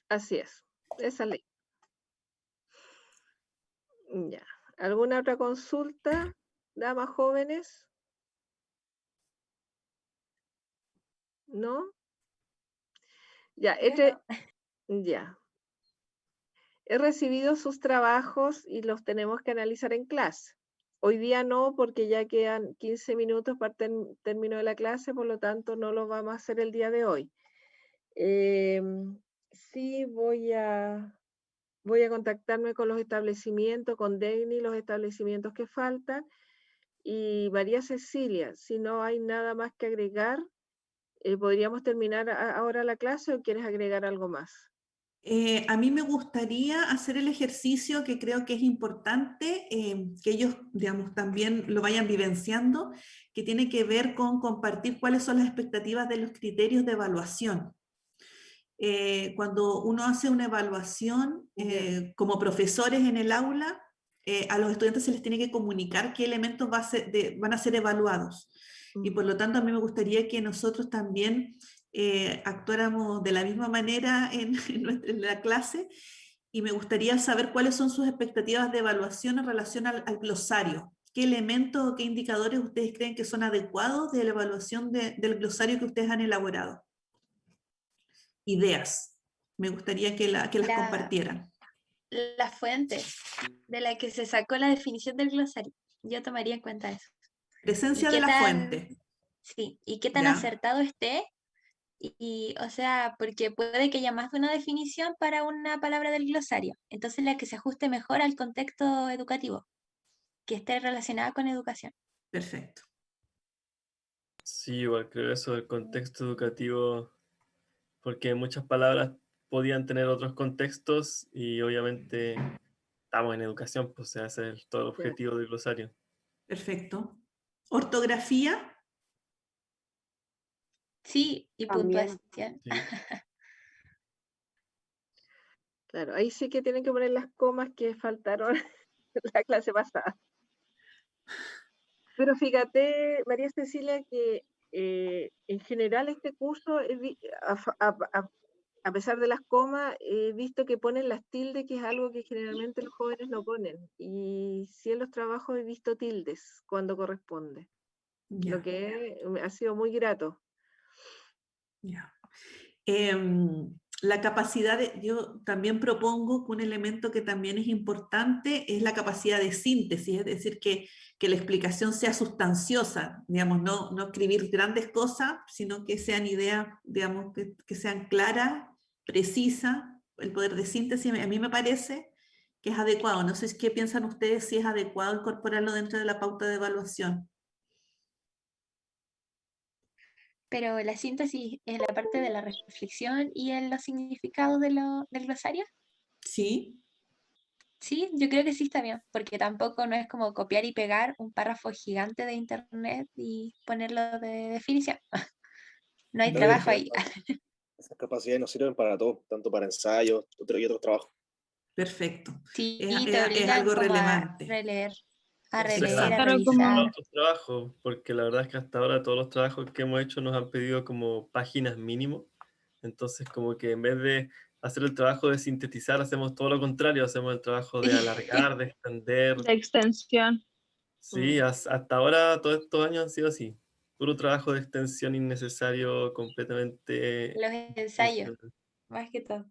Así es, esa ley. Ya. ¿Alguna otra consulta, damas jóvenes? ¿No? Ya, ya. He recibido sus trabajos y los tenemos que analizar en clase. Hoy día no, porque ya quedan 15 minutos para término de la clase, por lo tanto no lo vamos a hacer el día de hoy. Sí voy a contactarme con los establecimientos, con DEGNI, los establecimientos que faltan. Y María Cecilia, si no hay nada más que agregar, ¿podríamos terminar ahora la clase o quieres agregar algo más? A mí me gustaría hacer el ejercicio que creo que es importante, que ellos, digamos, también lo vayan vivenciando, que tiene que ver con compartir cuáles son las expectativas de los criterios de evaluación. Cuando uno hace una evaluación como profesores en el aula, a los estudiantes se les tiene que comunicar qué elementos van a ser evaluados. Y por lo tanto a mí me gustaría que nosotros también actuáramos de la misma manera en la clase, y me gustaría saber cuáles son sus expectativas de evaluación en relación al glosario. ¿Qué elementos o qué indicadores ustedes creen que son adecuados de la evaluación del glosario que ustedes han elaborado? Ideas. Me gustaría que las compartieran. La fuente de la que se sacó la definición del glosario. Yo tomaría en cuenta eso. Presencia de la fuente. Sí, y qué tan acertado esté. O sea, porque puede que haya más de una definición para una palabra del glosario. Entonces la que se ajuste mejor al contexto educativo, que esté relacionada con educación. Perfecto. Sí, igual creo eso del contexto educativo, porque muchas palabras podían tener otros contextos y obviamente estamos en educación, pues ese es todo el objetivo del glosario. Perfecto. ¿Ortografía? Sí, y también. puntuación. Sí. Claro, ahí sí que tienen que poner las comas que faltaron en la clase pasada. Pero fíjate, María Cecilia, que en general este curso, a pesar de las comas, he visto que ponen las tildes, que es algo que generalmente los jóvenes no ponen. Y sí, en los trabajos he visto tildes cuando corresponde. Lo que ha sido muy grato. La capacidad yo también propongo que un elemento que también es importante es la capacidad de síntesis, es decir, que la explicación sea sustanciosa, digamos, no escribir grandes cosas, sino que sean ideas, digamos, que sean claras, precisas. El poder de síntesis a mí me parece que es adecuado. No sé qué piensan ustedes, si es adecuado incorporarlo dentro de la pauta de evaluación. Pero la síntesis es la parte de la reflexión y en los significados del glosario. Sí. Sí, yo creo que sí está bien, porque tampoco no es como copiar y pegar un párrafo gigante de internet y ponerlo de definición. No hay trabajo ahí. Esas capacidades nos sirven para todo, tanto para ensayos y otros trabajos. Perfecto. Sí, Es te obligan algo como relevante. a releer, a No sé, releer, a Claro, todos revisar. tus trabajos, porque la verdad es que hasta ahora todos los trabajos que hemos hecho nos han pedido como páginas mínimo. Entonces, como que en vez de hacer el trabajo de sintetizar, hacemos todo lo contrario, hacemos el trabajo de alargar, de extender. de extensión. Sí, hasta ahora todos estos años han sido así. Puro trabajo de extensión innecesario, completamente Los ensayos, funcional. más que todo.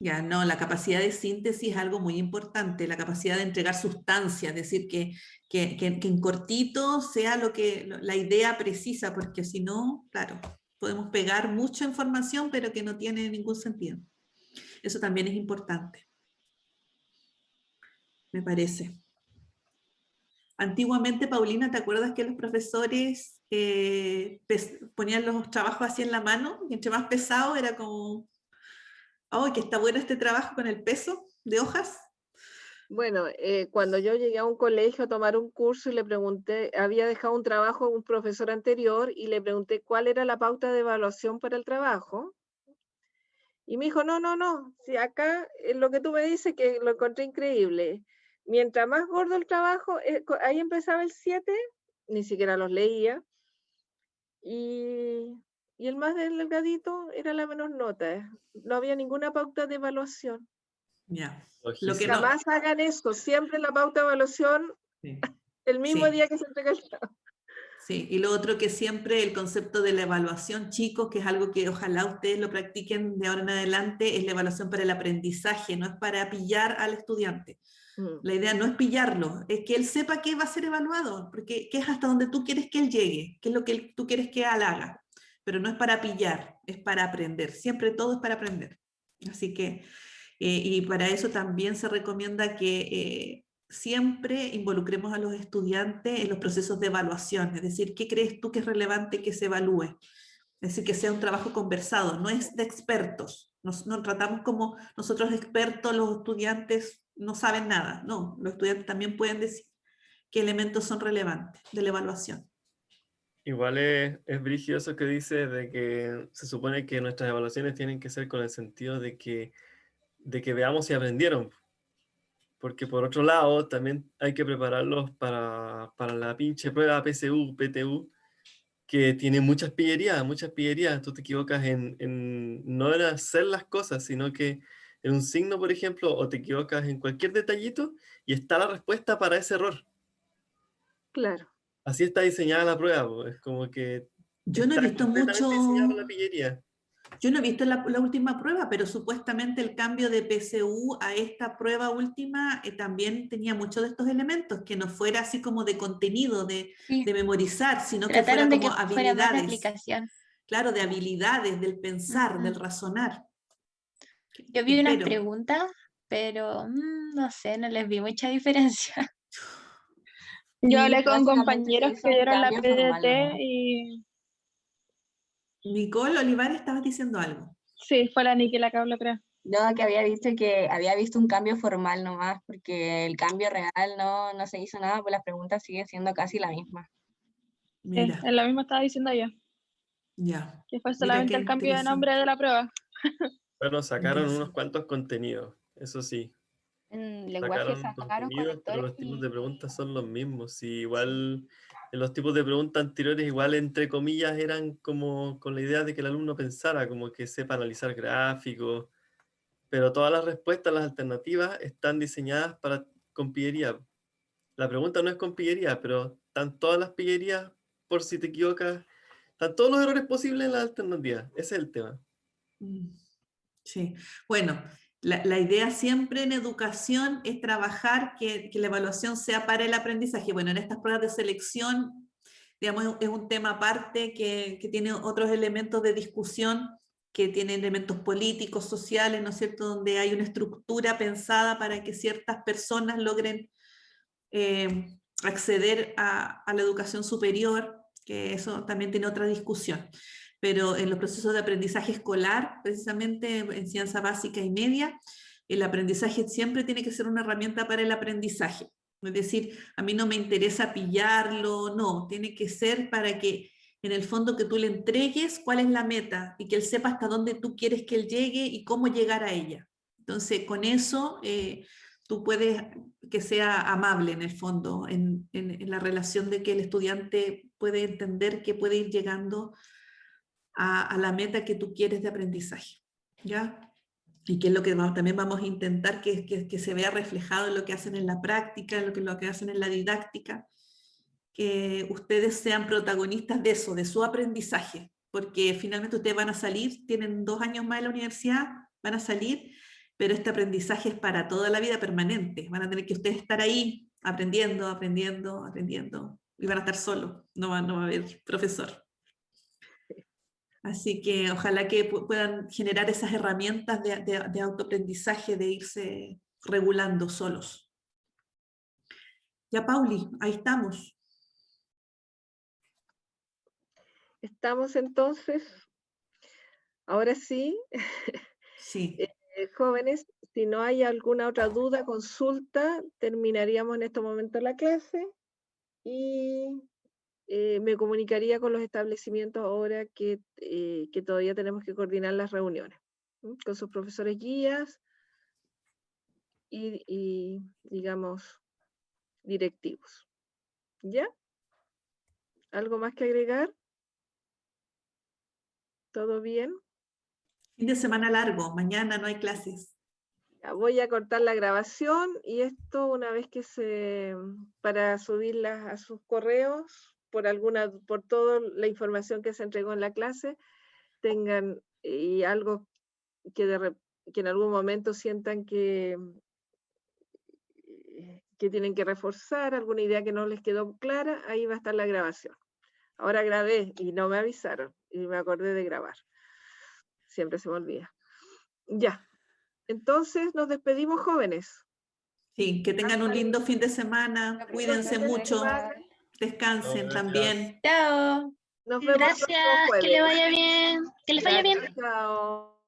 Ya, no, la capacidad de síntesis es algo muy importante, la capacidad de entregar sustancia, es decir, que en cortito sea la idea precisa, porque si no, claro, podemos pegar mucha información, pero que no tiene ningún sentido. Eso también es importante, me parece. Antiguamente, Paulina, ¿te acuerdas que los profesores ponían los trabajos así en la mano? Y entre más pesado era como, oh, que está bueno este trabajo con el peso de hojas. Bueno, cuando yo llegué a un colegio a tomar un curso y le pregunté, había dejado un trabajo a un profesor anterior y le pregunté cuál era la pauta de evaluación para el trabajo. Y me dijo, no, si acá lo que tú me dices que lo encontré increíble. Mientras más gordo el trabajo, ahí empezaba el 7, ni siquiera los leía, y el más delgadito era la menor nota. No había ninguna pauta de evaluación. Ya. Lo que Lojísimo. no, Jamás hagan eso, siempre la pauta de evaluación sí. el mismo Sí. día que se entrega el trabajo. Sí, y lo otro que siempre el concepto de la evaluación, chicos, que es algo que ojalá ustedes lo practiquen de ahora en adelante, es la evaluación para el aprendizaje, no es para pillar al estudiante. La idea no es pillarlo, es que él sepa que va a ser evaluado, porque que es hasta donde tú quieres que él llegue, que es lo que tú quieres que él haga, pero no es para pillar, es para aprender, siempre todo es para aprender. Así que, y para eso también se recomienda que siempre involucremos a los estudiantes en los procesos de evaluación, es decir, ¿qué crees tú que es relevante que se evalúe? Es decir, que sea un trabajo conversado, no es de expertos. Nos tratamos como nosotros expertos, los estudiantes no saben nada. No, los estudiantes también pueden decir qué elementos son relevantes de la evaluación. Igual es brígido eso que dice de que se supone que nuestras evaluaciones tienen que ser con el sentido de que veamos si aprendieron. Porque por otro lado, también hay que prepararlos para la pinche prueba PSU, PTU, que tiene muchas pillerías, muchas pillerías. Tú te equivocas no en hacer las cosas, sino que en un signo, por ejemplo, o te equivocas en cualquier detallito y está la respuesta para ese error. Claro. Así está diseñada la prueba, po. Es como que Yo no he está visto completamente diseñada mucho, para la pillería. yo no he visto la última prueba, pero supuestamente el cambio de PSU a esta prueba última también tenía muchos de estos elementos, que no fuera así como de contenido, de Sí, memorizar, sino que fuera trataron de que como fuera más de habilidades. aplicación. Claro, de habilidades, del pensar, Ujú. del razonar. Yo vi unas Espero. preguntas, pero no sé, no les vi mucha diferencia. Yo Sí, hablé con básicamente se compañeros hizo que un dieron la cambio formal PDT nomás. y Nicole Olivares, estabas diciendo algo. sí, fue la Niki la que habló, creo. Yo que había dicho que había visto un cambio formal nomás, porque el cambio real no se hizo nada, pues las preguntas siguen siendo casi la misma. Sí, Mira, es lo mismo estaba diciendo yo, ya. que fue Mira solamente qué el cambio de nombre interesante. de la prueba. Bueno, sacaron unos Interesante. cuantos contenidos, eso sí. En lenguaje Sacaron sacaron contenidos, pero conectores los tipos y de preguntas son los mismos. Sí, igual en los tipos de preguntas anteriores, igual entre comillas, eran como con la idea de que el alumno pensara, como que sepa analizar gráficos, pero todas las respuestas, las alternativas, están diseñadas con pillería. La pregunta no es con pillería, pero están todas las pillerías por si te equivocas, están todos los errores posibles en las alternativas. Ese es el tema. Sí, bueno, la idea siempre en educación es trabajar que la evaluación sea para el aprendizaje. Bueno, en estas pruebas de selección, digamos, es un tema aparte que tiene otros elementos de discusión, que tiene elementos políticos, sociales, ¿no es cierto?, donde hay una estructura pensada para que ciertas personas logren acceder a la educación superior, que eso también tiene otra discusión. Pero en los procesos de aprendizaje escolar, precisamente en enseñanza básica y media, el aprendizaje siempre tiene que ser una herramienta para el aprendizaje. Es decir, a mí no me interesa pillarlo, no, tiene que ser para que en el fondo que tú le entregues cuál es la meta y que él sepa hasta dónde tú quieres que él llegue y cómo llegar a ella. Entonces, con eso tú puedes que sea amable en el fondo, en la relación de que el estudiante puede entender que puede ir llegando a la meta que tú quieres de aprendizaje, ¿ya? Y que es lo que también vamos a intentar que se vea reflejado en lo que hacen en la práctica, en lo que hacen en la didáctica, que ustedes sean protagonistas de eso, de su aprendizaje, porque finalmente ustedes van a salir, tienen 2 años más en la universidad, van a salir, pero este aprendizaje es para toda la vida permanente, van a tener que ustedes estar ahí aprendiendo, aprendiendo, aprendiendo, y van a estar solos, no va a haber profesor. Así que ojalá que puedan generar esas herramientas de autoaprendizaje, de irse regulando solos. Ya, Pauli, ahí estamos. Estamos entonces, ahora sí, Sí. Jóvenes, si no hay alguna otra duda, consulta, terminaríamos en este momento la clase y me comunicaría con los establecimientos ahora que todavía tenemos que coordinar las reuniones, con sus profesores guías y digamos, directivos. ¿Ya? ¿Algo más que agregar? ¿Todo bien? Fin de semana largo, mañana no hay clases. Ya, voy a cortar la grabación y esto una vez que para subirlas a sus correos, por toda la información que se entregó en la clase, tengan y algo que en algún momento sientan que tienen que reforzar, alguna idea que no les quedó clara, ahí va a estar la grabación. Ahora grabé y no me avisaron y me acordé de grabar. Siempre se me olvida. Ya. Entonces nos despedimos, jóvenes. Sí, que tengan un lindo fin de semana, cuídense mucho, descansen también. Chao. Nos vemos el próximo Gracias, que le jueves. vaya bien. Que les vaya bien. Gracias, chao.